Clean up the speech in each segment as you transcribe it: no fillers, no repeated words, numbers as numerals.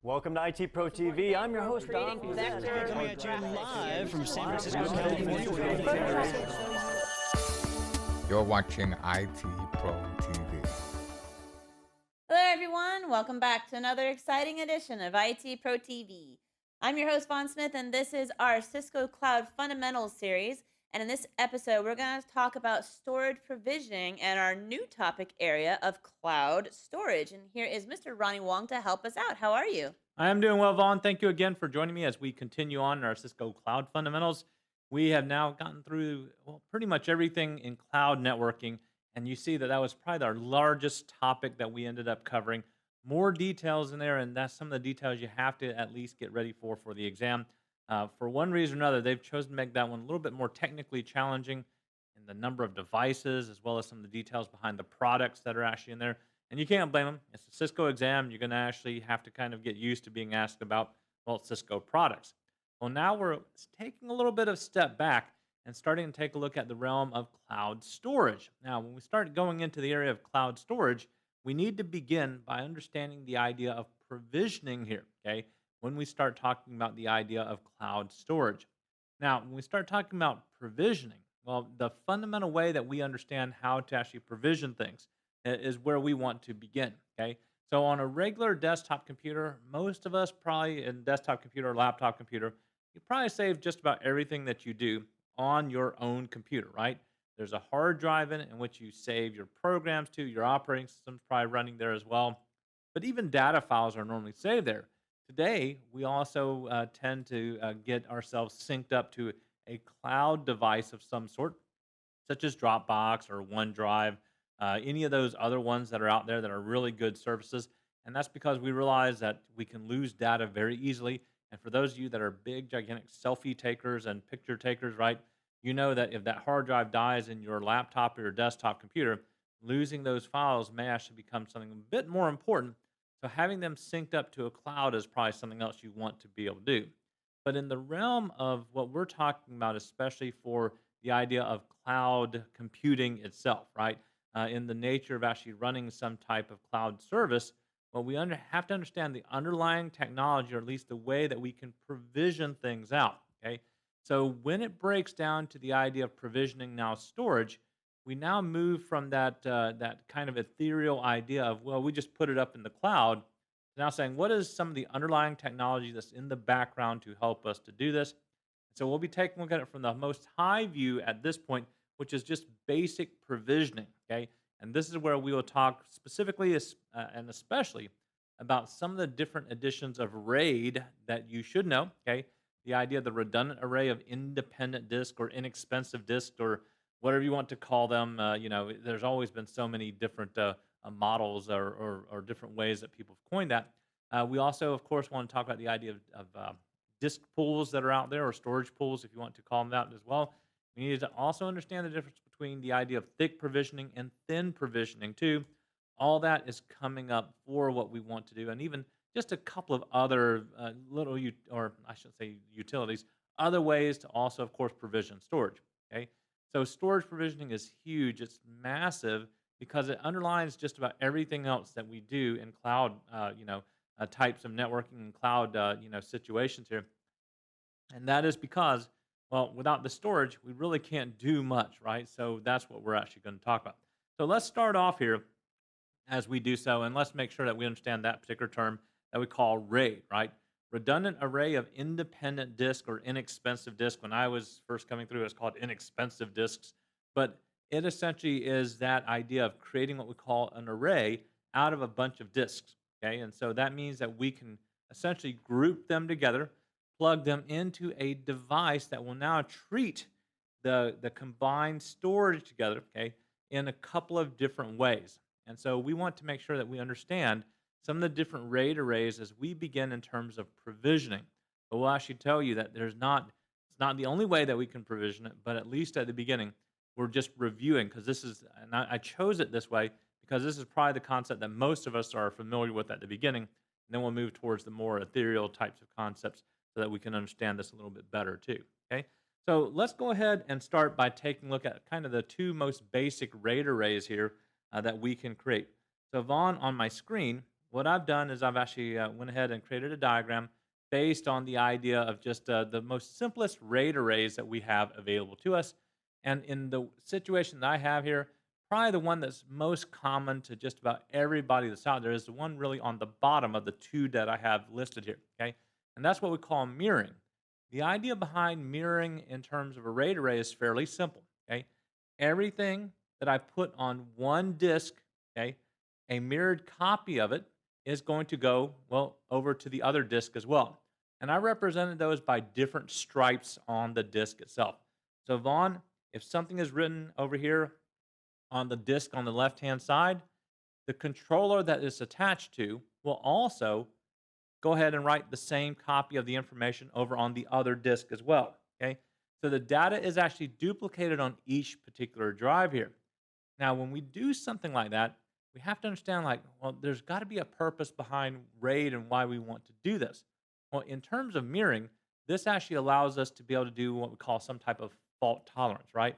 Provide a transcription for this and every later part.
Welcome to IT Pro TV. I'm your host, Don. Coming at you live from San Francisco, California. You're watching IT Pro TV. Hello, everyone. Welcome back to another exciting edition of IT Pro TV. I'm your host, Vaughn Smith, and this is our Cisco Cloud Fundamentals series. And in this episode, we're going to talk about storage provisioning and our new topic area of cloud storage. And here is Mr. Ronnie Wong to help us out. How are you? I am doing well, Vaughn. Thank you again for joining me as we continue on in our Cisco Cloud Fundamentals. We have now gotten through pretty much everything in cloud networking, and you see that that was probably our largest topic that we ended up covering. More details in there, and that's some of the details you have to at least get ready for the exam. For one reason or another, they've chosen to make that one a little bit more technically challenging in the number of devices, as well as some of the details behind the products that are actually in there. And you can't blame them. It's a Cisco exam. You're going to actually have to kind of get used to being asked about, Cisco products. Well, now we're taking a little bit of step back and starting to take a look at the realm of cloud storage. Now, when we start going into the area of cloud storage, we need to begin by understanding the idea of provisioning here, okay? When we start talking about the idea of cloud storage. Now, when we start talking about provisioning, well, the fundamental way that we understand how to actually provision things is where we want to begin, okay? So on a regular desktop computer, most of us probably in desktop computer or laptop computer, you probably save just about everything that you do on your own computer, right? There's a hard drive in it in which you save your programs to, your operating system's probably running there as well. But even data files are normally saved there. Today, we also tend to get ourselves synced up to a cloud device of some sort, such as Dropbox or OneDrive, any of those other ones that are out there that are really good services. And that's because we realize that we can lose data very easily. And for those of you that are big, gigantic selfie takers and picture takers, right, you know that if that hard drive dies in your laptop or your desktop computer, losing those files may actually become something a bit more important. So having them synced up to a cloud is probably something else you want to be able to do. But in the realm of what we're talking about, especially for the idea of cloud computing itself, right? In the nature of actually running some type of cloud service, well, we have to understand the underlying technology, or at least the way that we can provision things out, okay? So when it breaks down to the idea of provisioning now storage, we now move from that kind of ethereal idea of, well, we just put it up in the cloud, to now saying, what is some of the underlying technology that's in the background to help us to do this? So we'll be taking a look at it from the most high view at this point, which is just basic provisioning, okay? And this is where we will talk specifically and especially about some of the different editions of RAID that you should know, okay? The idea of the redundant array of independent disk or inexpensive disk, or whatever you want to call them. There's always been so many different models or different ways that people have coined that. We also, of course, want to talk about the idea of disk pools that are out there, or storage pools, if you want to call them that as well. We need to also understand the difference between the idea of thick provisioning and thin provisioning too. All that is coming up for what we want to do, and even just a couple of other utilities, other ways to also, of course, provision storage. Okay, so storage provisioning is huge. It's massive because it underlines just about everything else that we do in cloud, types of networking and cloud, situations here. And that is because, well, without the storage, we really can't do much, right? So that's what we're actually going to talk about. So let's start off here as we do so, and let's make sure that we understand that particular term that we call RAID, right? Redundant array of independent disk or inexpensive disk. When I was first coming through, it was called inexpensive disks. But it essentially is that idea of creating what we call an array out of a bunch of disks, okay? And so that means that we can essentially group them together, plug them into a device that will now treat the combined storage together, okay, in a couple of different ways. And so we want to make sure that we understand some of the different RAID arrays as we begin in terms of provisioning. But we'll actually tell you that it's not the only way that we can provision it, but at least at the beginning, we're just reviewing, because I chose it this way because this is probably the concept that most of us are familiar with at the beginning. And then we'll move towards the more ethereal types of concepts so that we can understand this a little bit better too, okay? So let's go ahead and start by taking a look at kind of the two most basic RAID arrays here that we can create. So Vaughn, on my screen, what I've done is I've actually went ahead and created a diagram based on the idea of just the most simplest RAID arrays that we have available to us. And in the situation that I have here, probably the one that's most common to just about everybody that's out there is the one really on the bottom of the two that I have listed here. Okay, and that's what we call mirroring. The idea behind mirroring in terms of a RAID array is fairly simple. Okay, everything that I put on one disk, okay, a mirrored copy of it is going to go, well, over to the other disk as well. And I represented those by different stripes on the disk itself. So Vaughn, if something is written over here on the disk on the left-hand side, the controller that it's attached to will also go ahead and write the same copy of the information over on the other disk as well. Okay, so the data is actually duplicated on each particular drive here. Now, when we do something like that, we have to understand, like, well, there's got to be a purpose behind RAID and why we want to do this. Well, in terms of mirroring, this actually allows us to be able to do what we call some type of fault tolerance, right?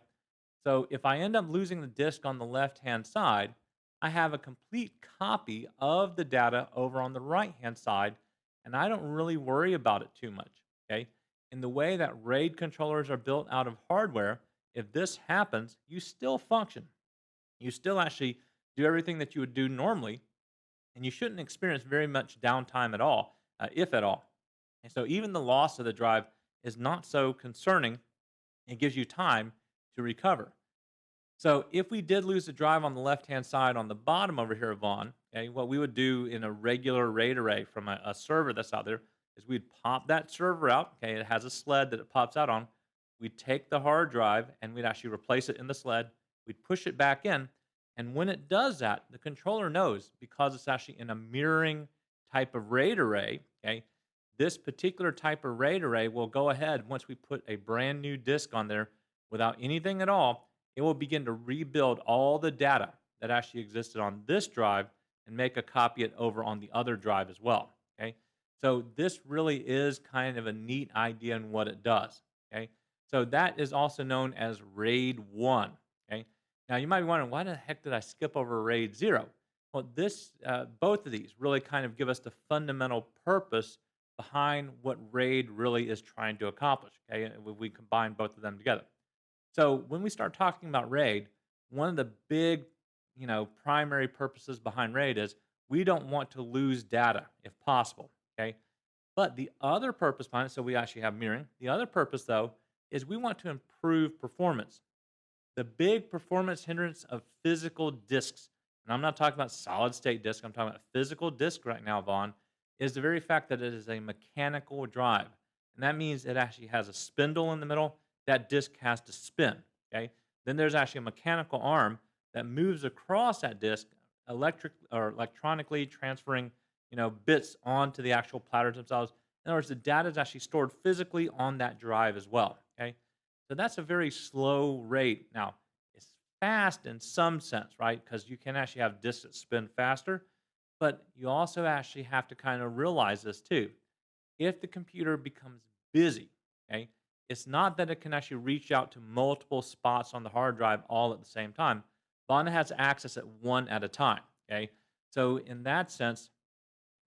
So if I end up losing the disk on the left-hand side, I have a complete copy of the data over on the right-hand side, and I don't really worry about it too much, okay? In the way that RAID controllers are built out of hardware, if this happens, you still function. You still actually do everything that you would do normally, and you shouldn't experience very much downtime at all, if at all. And so even the loss of the drive is not so concerning. It gives you time to recover. So if we did lose the drive on the left-hand side on the bottom over here, Vaughn, okay, what we would do in a regular RAID array from a server that's out there is we'd pop that server out. Okay, it has a sled that it pops out on. We'd take the hard drive and we'd actually replace it in the sled. We'd push it back in. And when it does that, the controller knows, because it's actually in a mirroring type of RAID array, okay, this particular type of RAID array will go ahead, once we put a brand new disk on there without anything at all, it will begin to rebuild all the data that actually existed on this drive and make a copy it over on the other drive as well. Okay, so this really is kind of a neat idea in what it does. Okay, so that is also known as RAID 1. Okay, now you might be wondering, why the heck did I skip over RAID 0? Well, both of these really kind of give us the fundamental purpose behind what RAID really is trying to accomplish. Okay, and we combine both of them together. So when we start talking about RAID, one of the big, primary purposes behind RAID is we don't want to lose data if possible. Okay, but the other purpose behind it, so we actually have mirroring. The other purpose, though, is we want to improve performance. The big performance hindrance of physical disks, and I'm not talking about solid state disk, I'm talking about physical disk right now, Vaughn, is the very fact that it is a mechanical drive. And that means it actually has a spindle in the middle. That disk has to spin. Okay. Then there's actually a mechanical arm that moves across that disk, electronically transferring, bits onto the actual platters themselves. In other words, the data is actually stored physically on that drive as well. Okay. So that's a very slow rate. Now, it's fast in some sense, right? Because you can actually have disks that spin faster, but you also actually have to kind of realize this too. If the computer becomes busy, okay, it's not that it can actually reach out to multiple spots on the hard drive all at the same time. Vaughn has access at one at a time, okay? So in that sense,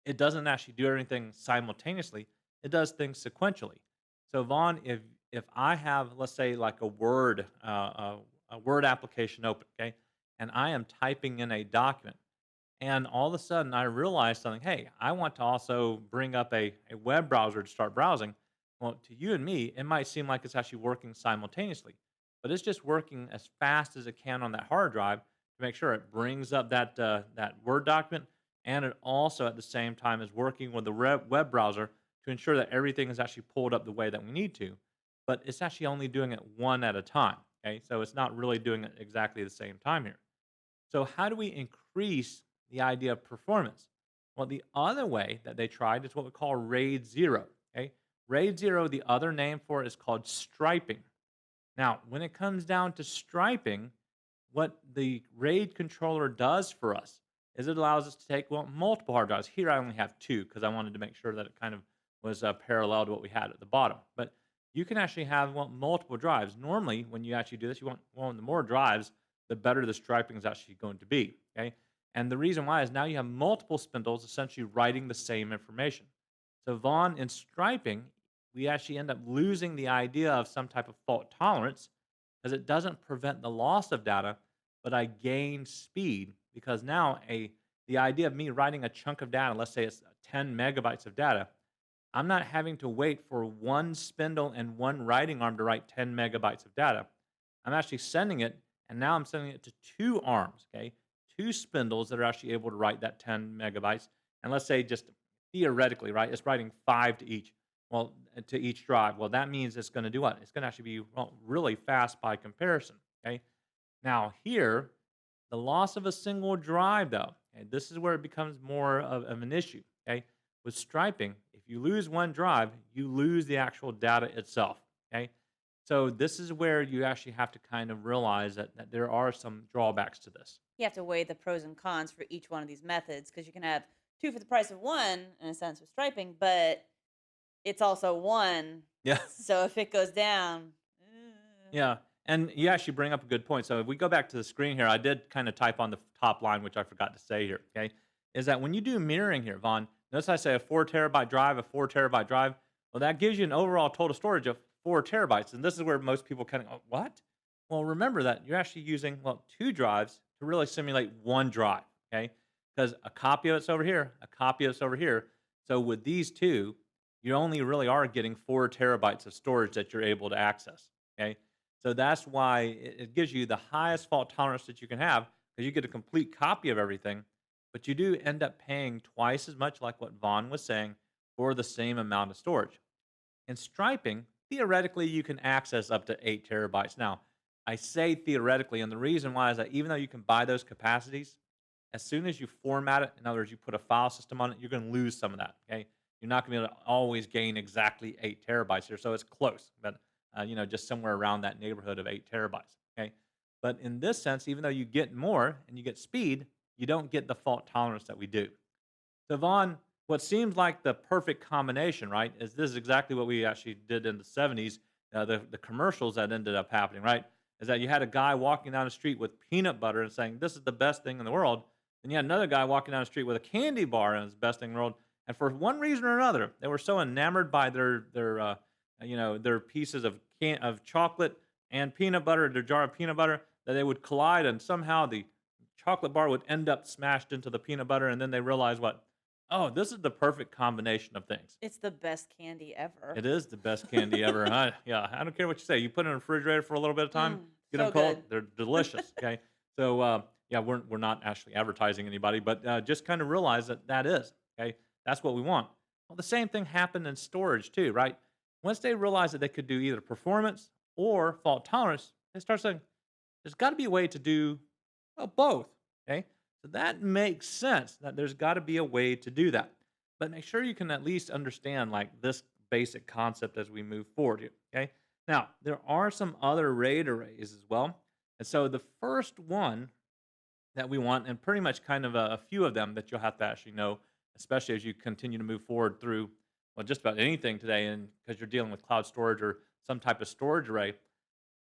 it doesn't actually do everything simultaneously. It does things sequentially. So Vaughn, if I have, let's say, like a Word application open, okay, and I am typing in a document, and all of a sudden I realize something. Hey, I want to also bring up a web browser to start browsing. Well, to you and me, it might seem like it's actually working simultaneously, but it's just working as fast as it can on that hard drive to make sure it brings up that Word document, and it also at the same time is working with the web browser to ensure that everything is actually pulled up the way that we need to. But it's actually only doing it one at a time. Okay, so it's not really doing it exactly the same time here. So how do we increase the idea of performance? Well, the other way that they tried is what we call RAID 0. Okay, RAID 0, the other name for it is called striping. Now, when it comes down to striping, what the RAID controller does for us is it allows us to take, well, multiple hard drives. Here I only have two because I wanted to make sure that it kind of was parallel to what we had at the bottom. But you can actually have, well, multiple drives. Normally, when you actually do this, you want, well, the more drives, the better the striping is actually going to be. Okay, And the reason why is now you have multiple spindles essentially writing the same information. So Vaughn, in striping, we actually end up losing the idea of some type of fault tolerance because it doesn't prevent the loss of data, but I gain speed because now the idea of me writing a chunk of data, let's say it's 10 megabytes of data, I'm not having to wait for one spindle and one writing arm to write 10 megabytes of data. I'm actually sending it, and now I'm sending it to two arms, okay? Two spindles that are actually able to write that 10 megabytes. And let's say just theoretically, right, it's writing 5 to each. Well, to each drive. Well, that means it's going to do what? It's going to actually be really fast by comparison, okay? Now here, the loss of a single drive, though, okay, this is where it becomes more of an issue, okay? With striping, if you lose one drive, you lose the actual data itself, okay? So this is where you actually have to kind of realize that there are some drawbacks to this. You have to weigh the pros and cons for each one of these methods because you can have two for the price of one, in a sense, with striping, but it's also one. Yeah. So if it goes down. Yeah. And you actually bring up a good point. So if we go back to the screen here, I did kind of type on the top line, which I forgot to say here, okay, is that when you do mirroring here, Vaughn, notice I say a 4 terabyte drive, a 4 terabyte drive. Well, that gives you an overall total storage of 4 terabytes. And this is where most people kind of go, what? Well, remember that you're actually using, well, 2 drives to really simulate 1 drive, okay? Because a copy of it's over here, a copy of it's over here. So with these two, you only really are getting 4 terabytes of storage that you're able to access, okay? So that's why it gives you the highest fault tolerance that you can have because you get a complete copy of everything, but you do end up paying twice as much, like what Vaughn was saying, for the same amount of storage. In striping, theoretically, you can access up to 8 terabytes. Now, I say theoretically, and the reason why is that even though you can buy those capacities, as soon as you format it, in other words, you put a file system on it, you're going to lose some of that, okay? You're not going to be able to always gain exactly 8 terabytes here, so it's close, but just somewhere around that neighborhood of 8 terabytes, okay? But in this sense, even though you get more and you get speed, you don't get the fault tolerance that we do. So Vaughn, what seems like the perfect combination, right, is this is exactly what we actually did in the 70s, the commercials that ended up happening, right, is that you had a guy walking down the street with peanut butter and saying, this is the best thing in the world, and you had another guy walking down the street with a candy bar and it's the best thing in the world, and for one reason or another, they were so enamored by their pieces of chocolate and peanut butter, their jar of peanut butter, that they would collide and somehow the chocolate bar would end up smashed into the peanut butter, and then they realized what? Oh, this is the perfect combination of things. It's the best candy ever. It is the best candy ever. I don't care what you say. You put it in the refrigerator for a little bit of time, get so them cold, good. they're delicious, okay? So, we're not actually advertising anybody, but just kind of realize that is, okay? That's what we want. Well, the same thing happened in storage too, right? Once they realized that they could do either performance or fault tolerance, they start saying, there's got to be a way to do both, okay? So that makes sense that there's got to be a way to do that. But make sure you can at least understand like this basic concept as we move forward here, okay? Now, there are some other RAID arrays as well. And so the first one that we want, and pretty much kind of a few of them that you'll have to actually know, especially as you continue to move forward through, well, just about anything today, and because you're dealing with cloud storage or some type of storage array,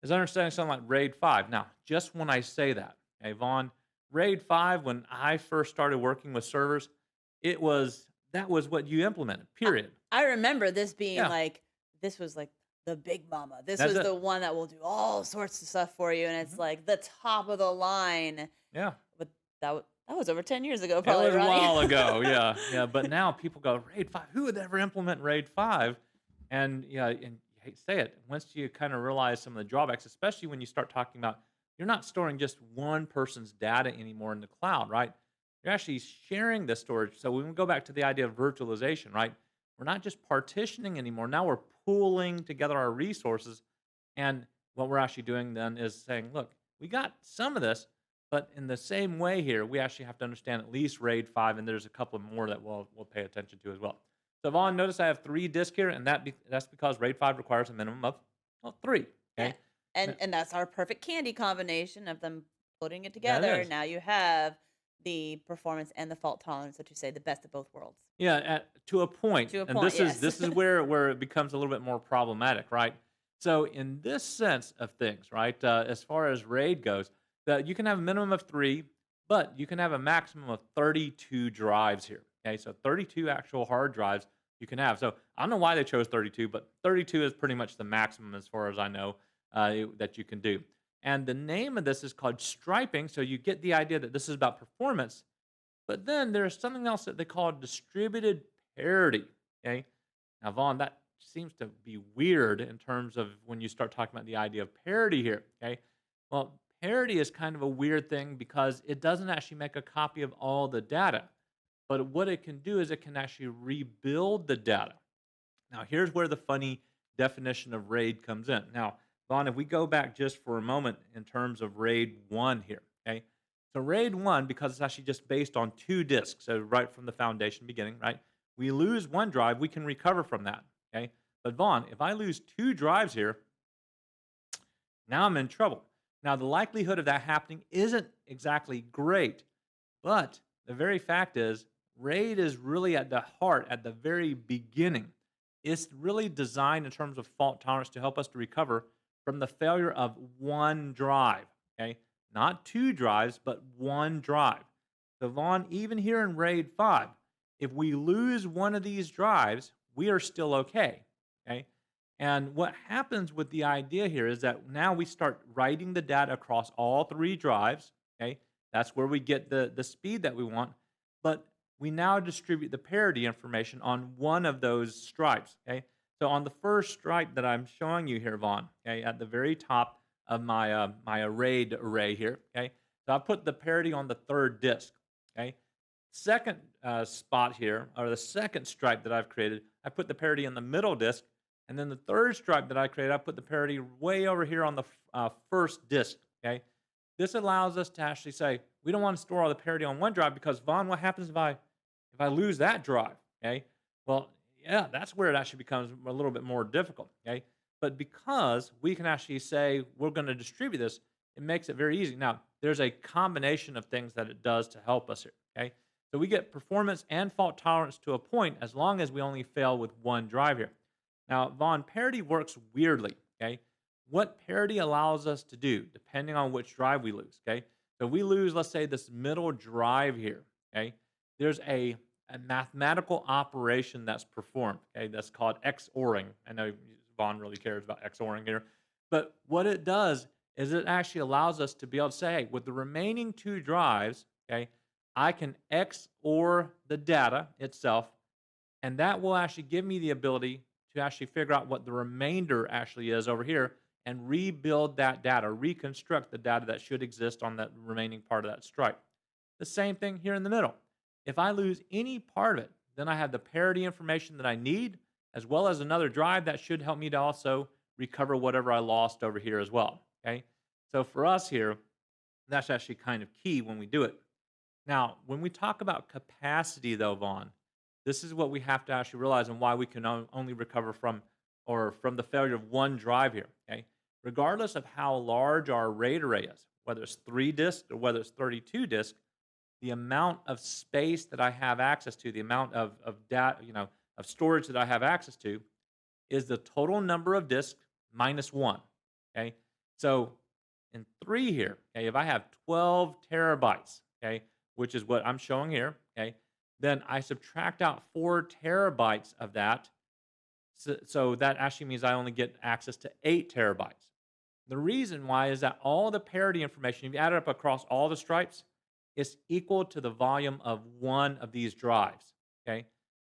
is understanding something like RAID 5. Now, just when I say that, okay, Vaughn, RAID 5, when I first started working with servers, that was what you implemented, period. I remember this being Yeah. this was like the big mama. This That's was it. the one that will do all sorts of stuff for you, and it's like the top of the line. Yeah. But that was over 10 years ago, It probably, was a right? while ago, yeah. But now people go, RAID 5, who would ever implement RAID 5? And and you hate to say it, once you kind of realize some of the drawbacks, especially when you start talking about you're not storing just one person's data anymore in the cloud, right? You're actually sharing the storage. So when we go back to the idea of virtualization, right? We're not just partitioning anymore. Now we're pooling together our resources. And what we're actually doing then is saying, look, we got some of this, but in the same way here, we actually have to understand at least RAID 5, and there's a couple more that we'll pay attention to as well. So Vaughn, notice I have 3 disks here, and that's because RAID 5 requires a minimum of 3. Okay. Yeah. And that's our perfect candy combination of them putting it together. is. Now you have the performance and the fault tolerance that you say the best of both worlds. Yeah, to a point. To a And point, this is where it becomes a little bit more problematic, right? So in this sense of things, right, as far as RAID goes, that you can have a minimum of 3, but you can have a maximum of 32 drives here. Okay, so 32 actual hard drives you can have. So I don't know why they chose 32, but 32 is pretty much the maximum as far as I know that you can do. And the name of this is called striping. So you get the idea that this is about performance. But then there's something else that they call distributed parity. Okay, now Vaughn, that seems to be weird in terms of when you start talking about the idea of parity here. Okay, well, parity is kind of a weird thing because it doesn't actually make a copy of all the data. But what it can do is it can actually rebuild the data. Now, here's where the funny definition of RAID comes in. Now, Vaughn, if we go back just for a moment in terms of RAID 1 here, okay? So RAID 1, because it's actually just based on 2 disks, so right from the foundation beginning, right? We lose one drive, we can recover from that, okay? But Vaughn, if I lose 2 drives here, now I'm in trouble. Now, the likelihood of that happening isn't exactly great, but the very fact is, RAID is really at the heart, at the very beginning. It's really designed in terms of fault tolerance to help us to recover from the failure of one drive, okay? Not 2 drives, but 1 drive. So Vaughn, even here in RAID 5, if we lose one of these drives, we are still okay, okay? And what happens with the idea here is that now we start writing the data across all 3 drives, okay? That's where we get the speed that we want. But we now distribute the parity information on one of those stripes, okay? So on the first stripe that I'm showing you here, Vaughn, okay, at the very top of my my RAID array here, okay? So I put the parity on the 3rd disk, okay? Second spot here, or the second stripe that I've created, I put the parity in the middle disk, and then the 3rd stripe that I created, I put the parity way over here on the first disk, okay? This allows us to actually say, we don't want to store all the parity on one drive because, Vaughn, what happens if I lose that drive, okay? Well, yeah, that's where it actually becomes a little bit more difficult, okay? But because we can actually say we're going to distribute this, it makes it very easy. Now, there's a combination of things that it does to help us here, okay? So we get performance and fault tolerance to a point as long as we only fail with one drive here. Now, Vaughn, parity works weirdly, okay? What parity allows us to do, depending on which drive we lose, okay? So if we lose, let's say, this middle drive here, okay? There's a mathematical operation that's performed, okay? That's called XORing. I know Vaughn really cares about XORing here. But what it does is it actually allows us to be able to say, hey, with the remaining 2 drives, okay, I can XOR the data itself, and that will actually give me the ability to actually figure out what the remainder actually is over here and rebuild that data, reconstruct the data that should exist on that remaining part of that stripe. The same thing here in the middle. If I lose any part of it, then I have the parity information that I need, as well as another drive that should help me to also recover whatever I lost over here as well, okay? So for us here, that's actually kind of key when we do it. Now, when we talk about capacity though, Vaughn, this is what we have to actually realize and why we can only recover from the failure of one drive here, okay? Regardless of how large our RAID array is, whether it's 3 disks or whether it's 32 disks, the amount of space that I have access to, the amount of data, of storage that I have access to, is the total number of disks minus 1. Okay, so in 3 here, okay, if I have 12 terabytes, okay, which is what I'm showing here, okay, then I subtract out 4 terabytes of that. So that actually means I only get access to 8 terabytes. The reason why is that all the parity information, if you add it up across all the stripes, is equal to the volume of one of these drives, okay?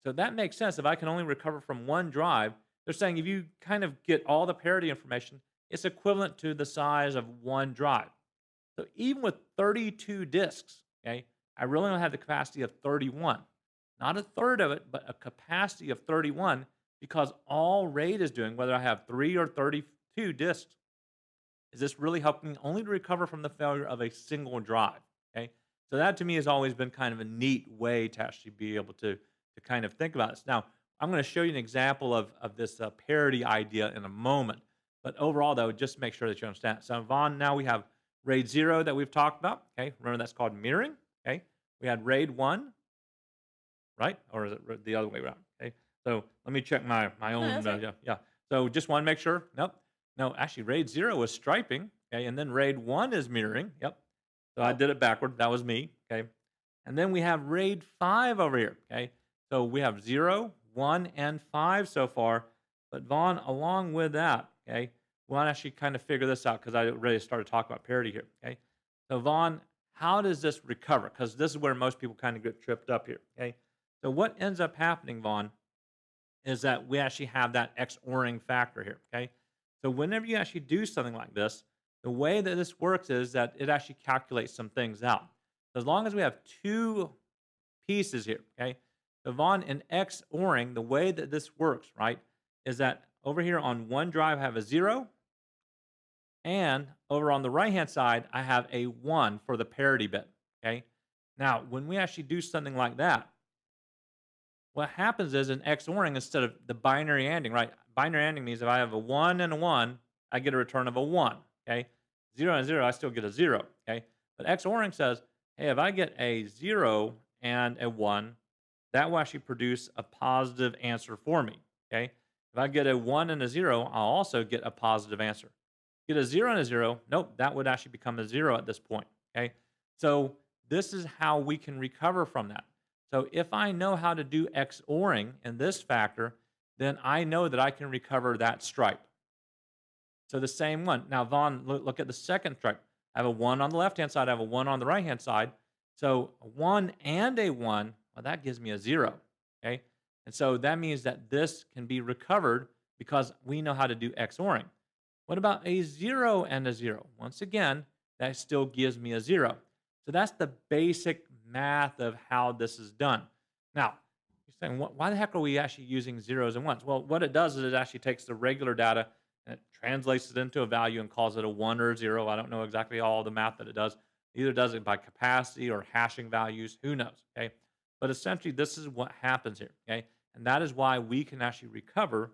So that makes sense. If I can only recover from one drive, they're saying if you kind of get all the parity information, it's equivalent to the size of one drive. So even with 32 disks, okay, I really don't have the capacity of 31. Not a third of it, but a capacity of 31 because all RAID is doing, whether I have 3 or 32 disks, is this really helping only to recover from the failure of a single drive, okay? So that to me has always been kind of a neat way to actually be able to kind of think about this. Now, I'm going to show you an example of this parity idea in a moment. But overall, though, just make sure that you understand. So, Vaughn, now we have RAID 0 that we've talked about. Okay, remember that's called mirroring. Okay, we had RAID 1, right? Or is it the other way around? Okay, so let me check my own. that's right. Yeah. So just want to make sure. Nope. No, actually, RAID 0 is striping. Okay, and then RAID 1 is mirroring. Yep. So I did it backward. That was me. Okay. And then we have RAID 5 over here. Okay. So we have 0, 1, and 5 so far. But Vaughn, along with that, okay, we want to actually kind of figure this out because I already started talking about parity here. Okay. So Vaughn, how does this recover? Because this is where most people kind of get tripped up here. Okay. So what ends up happening, Vaughn, is that we actually have that XORing factor here. Okay. So whenever you actually do something like this, the way that this works is that it actually calculates some things out. So as long as we have two pieces here, okay? So Vaughn, in XORing, the way that this works, right, is that over here on one drive I have a 0, and over on the right-hand side I have a 1 for the parity bit, okay? Now, when we actually do something like that, what happens is in XORing, instead of the binary ANDing, right? Binary ANDing means if I have a 1 and a 1, I get a return of a 1, okay? 0 and 0, I still get a 0, okay? But XORing says, hey, if I get a 0 and a 1, that will actually produce a positive answer for me, okay? If I get a 1 and a 0, I'll also get a positive answer. Get a 0 and a 0, nope, that would actually become a 0 at this point, okay? So this is how we can recover from that. So if I know how to do XORing in this factor, then I know that I can recover that stripe. So the same one. Now, Vaughn, look at the second stripe. I have a 1 on the left-hand side. I have a 1 on the right-hand side. So a 1 and a 1, well, that gives me a 0, okay? And so that means that this can be recovered because we know how to do XORing. What about a 0 and a 0? Once again, that still gives me a 0. So that's the basic math of how this is done. Now, you're saying, why the heck are we actually using zeros and ones? Well, what it does is it actually takes the regular data and it translates it into a value and calls it a 1 or a 0. I don't know exactly all the math that it does. Either does it by capacity or hashing values. Who knows, okay? But essentially, this is what happens here, okay? And that is why we can actually recover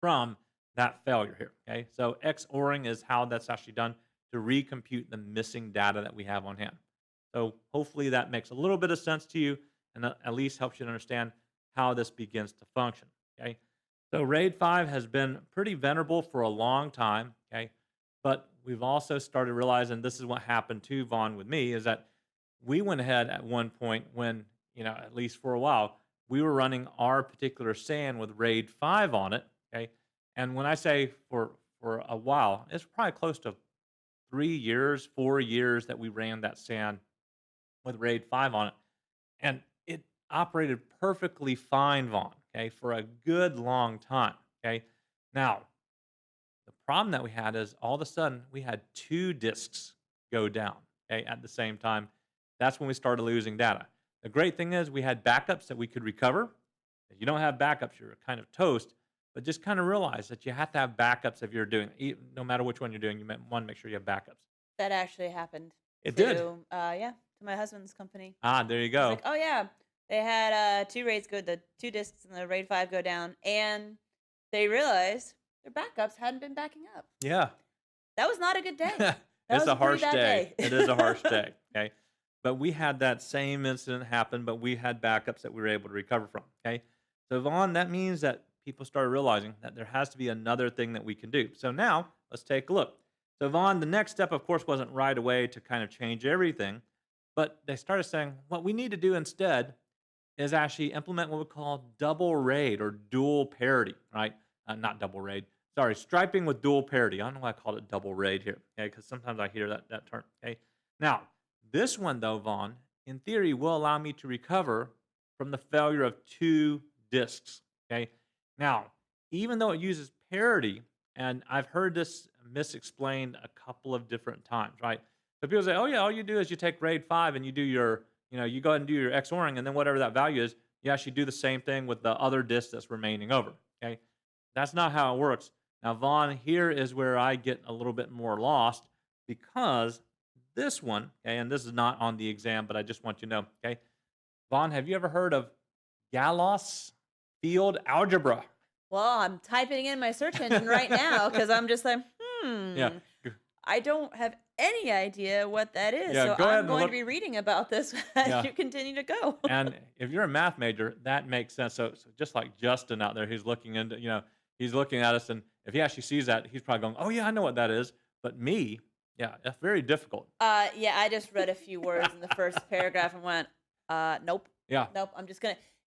from that failure here, okay? So XORing is how that's actually done to recompute the missing data that we have on hand. So hopefully that makes a little bit of sense to you and at least helps you to understand how this begins to function, okay? So RAID 5 has been pretty venerable for a long time, okay? But we've also started realizing this is what happened to Vaughn with me, is that we went ahead at one point when, at least for a while, we were running our particular SAN with RAID 5 on it, okay? And when I say for a while, it's probably close to 3 years, 4 years that we ran that SAN with RAID 5 on it. And it operated perfectly fine, Vaughn, okay, for a good long time, okay? Now, the problem that we had is all of a sudden we had 2 disks go down, okay, at the same time. That's when we started losing data. The great thing is we had backups that we could recover. If you don't have backups, you're kind of toast. But just kind of realize that you have to have backups if you're doing, no matter which one you're doing, you want to make sure you have backups. That actually happened. It to, did? Yeah, to my husband's company. Ah, there you go. Like, oh yeah, they had 2 raids go, the 2 disks and the RAID 5 go down, and they realized their backups hadn't been backing up. Yeah. That was not a good day. It's a harsh pretty bad day. It is a harsh day, okay? But we had that same incident happen, but we had backups that we were able to recover from, okay? So Vaughn, that means that people started realizing that there has to be another thing that we can do. So now, let's take a look. So Vaughn, the next step, of course, wasn't right away to kind of change everything, but they started saying what we need to do instead is actually implement what we call double RAID or dual parity, right? Not double RAID. Sorry, striping with dual parity. I don't know why I called it double RAID here, okay? Because sometimes I hear that term, okay? Now, this one, though, Vaughn, in theory, will allow me to recover from the failure of 2 disks, okay? Now, even though it uses parity, and I've heard this misexplained a couple of different times, right? So people say, oh yeah, all you do is you take RAID 5 and you do your, you go ahead and do your XORing, and then whatever that value is, you actually do the same thing with the other disk that's remaining over, okay? That's not how it works. Now, Vaughn, here is where I get a little bit more lost because this one, okay, and this is not on the exam, but I just want you to know, okay? Vaughn, have you ever heard of Gauss field algebra? Well, I'm typing in my search engine right now because I'm just like, Yeah. I don't have any idea what that is. Yeah, so go ahead I'm and going look. to be reading about this as Yeah. you continue to go. And if you're a math major, that makes sense. So just like Justin out there, who's looking into, he's looking at us, and if he actually sees that, he's probably going, oh yeah, I know what that is. But me, Yeah, that's very difficult. Yeah, I just read a few words in the first paragraph and went, nope, Yeah, nope.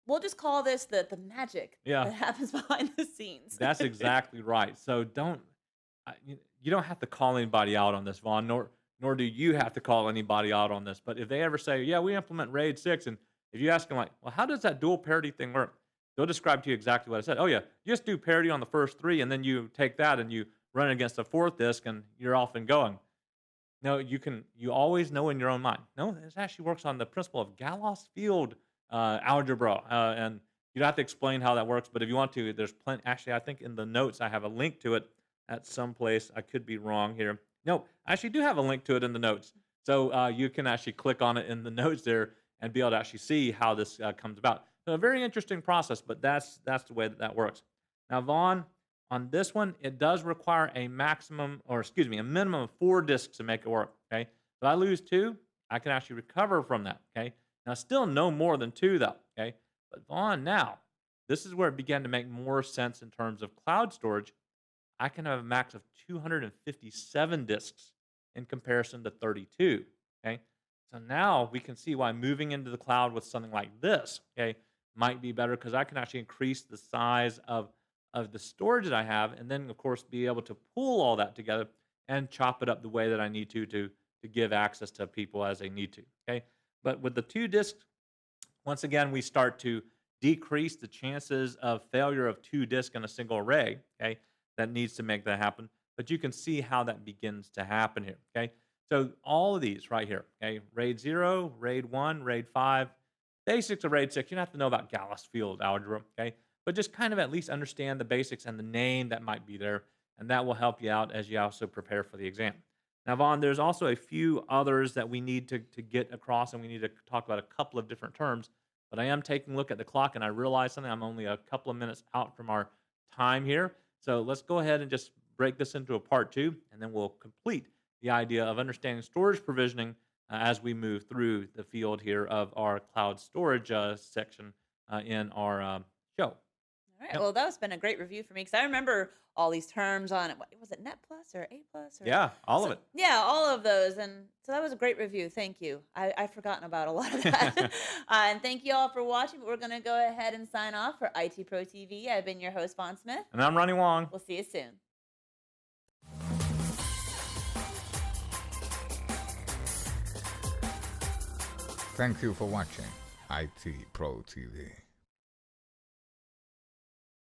We'll just call this the magic yeah, that happens behind the scenes. that's exactly right. So you don't have to call anybody out on this, Vaughn, nor do you have to call anybody out on this. But if they ever say, yeah, we implement RAID 6, and if you ask them like, well, how does that dual parity thing work? They'll describe to you exactly what I said. Oh yeah, you just do parity on the first 3, and then you take that and you run it against the 4th disk, and you're off and going. No, you always know in your own mind. No, this actually works on the principle of Galois field algebra, and you don't have to explain how that works. But if you want to, there's plenty. Actually, I think in the notes I have a link to it at some place. I could be wrong here. No, I actually do have a link to it in the notes, so you can actually click on it in the notes there and be able to actually see how this comes about. So a very interesting process, but that's the way that works. Now, Vaughn, on this one, it does require a minimum of 4 disks to make it work, okay? If I lose 2, I can actually recover from that, okay? Now, still no more than 2, though, okay? But Vaughn, now, this is where it began to make more sense in terms of cloud storage. I can have a max of 257 disks in comparison to 32, okay? So now we can see why moving into the cloud with something like this, okay, might be better, because I can actually increase the size of the storage that I have, and then of course be able to pull all that together and chop it up the way that I need to give access to people as they need to. Okay, but with the 2 disks, once again we start to decrease the chances of failure of 2 disks in a single array. Okay, that needs to make that happen. But you can see how that begins to happen here. Okay, so all of these right here. Okay, RAID 0, RAID 1, RAID 5, basics of RAID 6. You don't have to know about Galois field algebra. Okay, but just kind of at least understand the basics and the name that might be there, and that will help you out as you also prepare for the exam. Now, Vaughn, there's also a few others that we need to get across, and we need to talk about a couple of different terms, but I am taking a look at the clock, and I realize something. I'm only a couple of minutes out from our time here, so let's go ahead and just break this into a part 2, and then we'll complete the idea of understanding storage provisioning as we move through the field here of our cloud storage section in our show. All right. Well, that's been a great review for me, because I remember all these terms on it. Was it Net Plus or A Plus? Yeah, all of it. Yeah, all of those. And so that was a great review. Thank you. I've forgotten about a lot of that. And thank you all for watching. But we're going to go ahead and sign off for IT Pro TV. I've been your host, Vaughn Smith. And I'm Ronnie Wong. We'll see you soon. Thank you for watching IT Pro TV.